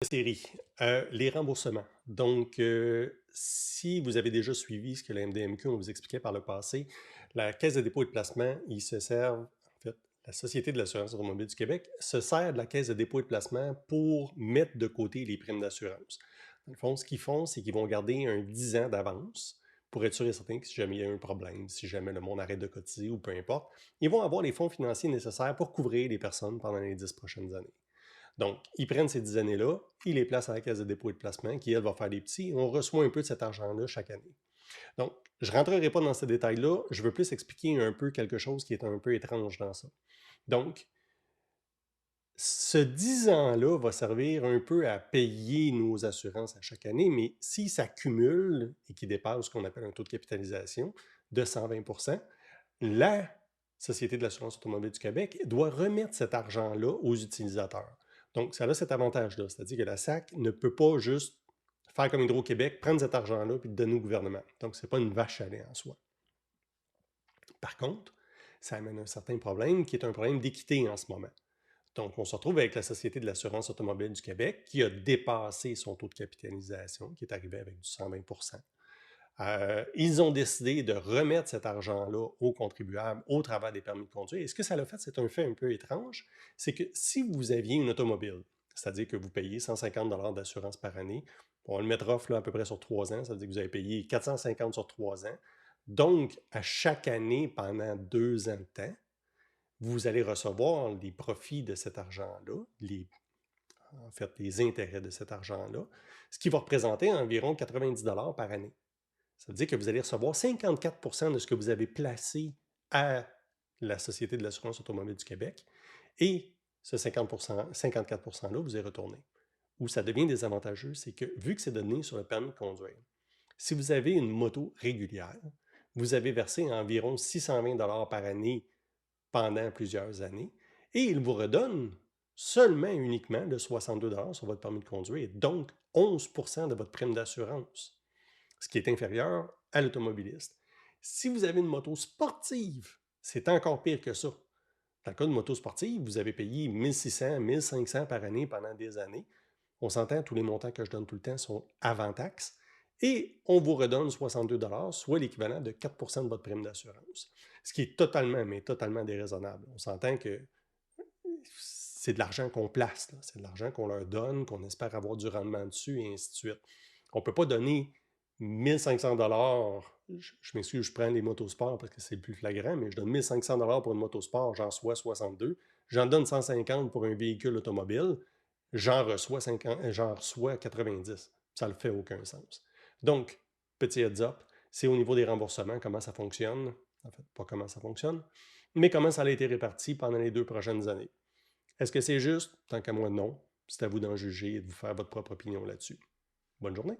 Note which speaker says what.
Speaker 1: série, les remboursements. Donc, si vous avez déjà suivi ce que la MDMQ on vous expliquait par le passé, la Caisse de dépôt et de placement, ils se servent, en fait, la Société de l'assurance automobile du Québec se sert de la Caisse de dépôt et de placement pour mettre de côté les primes d'assurance. Dans le fond, ce qu'ils font, c'est qu'ils vont garder un 10 ans d'avance pour être sûr et certain que si jamais il y a un problème, si jamais le monde arrête de cotiser ou peu importe, ils vont avoir les fonds financiers nécessaires pour couvrir les personnes pendant les 10 prochaines années. Donc, ils prennent ces 10 années-là, ils les placent à la Caisse de dépôt et de placement, qui, elle, va faire des petits, et on reçoit un peu de cet argent-là chaque année. Donc, je ne rentrerai pas dans ces détails-là, je veux plus expliquer un peu quelque chose qui est un peu étrange dans ça. Donc, ce 10 ans-là va servir un peu à payer nos assurances à chaque année, mais s'il s'accumule et qu'il dépasse ce qu'on appelle un taux de capitalisation de 120 la Société de l'assurance automobile du Québec doit remettre cet argent-là aux utilisateurs. Donc, ça a cet avantage-là, c'est-à-dire que la SAC ne peut pas juste faire comme Hydro-Québec, prendre cet argent-là et le donner au gouvernement. Donc, ce n'est pas une vache à lait en soi. Par contre, ça amène un certain problème qui est un problème d'équité en ce moment. Donc, on se retrouve avec la Société de l'assurance automobile du Québec qui a dépassé son taux de capitalisation, qui est arrivé avec du 120 ils ont décidé de remettre cet argent-là aux contribuables au travers des permis de conduire. Et ce que ça a fait, c'est un fait un peu étrange, c'est que si vous aviez une automobile, c'est-à-dire que vous payez 150 d'assurance par année, on va le mettre off là, à peu près sur 3 ans, ça veut dire que vous avez payé 450 sur 3 ans. Donc, à chaque année, pendant 2 ans de temps, vous allez recevoir les profits de cet argent-là, en fait, les intérêts de cet argent-là, ce qui va représenter environ 90 par année. Ça veut dire que vous allez recevoir 54 de ce que vous avez placé à la Société de l'assurance automobile du Québec et ce 54 %-là vous est retourné. Où ça devient désavantageux, c'est que vu que c'est donné sur le permis de conduire, si vous avez une moto régulière, vous avez versé environ 620 par année pendant plusieurs années et il vous redonne seulement uniquement le 62 sur votre permis de conduire, donc 11 de votre prime d'assurance, ce qui est inférieur à l'automobiliste. Si vous avez une moto sportive, c'est encore pire que ça. Dans le cas de moto sportive, vous avez payé 1600, 1500 par année pendant des années. On s'entend, tous les montants que je donne tout le temps sont avant taxe. Et on vous redonne 62 soit l'équivalent de 4 de votre prime d'assurance. Ce qui est totalement, mais totalement déraisonnable. On s'entend que c'est de l'argent qu'on place, c'est de l'argent qu'on leur donne, qu'on espère avoir du rendement dessus, et ainsi de suite. On ne peut pas donner 1500 je m'excuse, je prends les motosports parce que c'est le plus flagrant, mais je donne 1500 pour une motosport, j'en reçois 62. J'en donne 150 pour un véhicule automobile, j'en reçois 90. Ça ne fait aucun sens. Donc, petit heads up, c'est au niveau des remboursements, comment ça fonctionne. En fait, pas comment ça fonctionne, mais comment ça a été réparti pendant les 2 prochaines années. Est-ce que c'est juste? Tant qu'à moi, non. C'est à vous d'en juger et de vous faire votre propre opinion là-dessus. Bonne journée.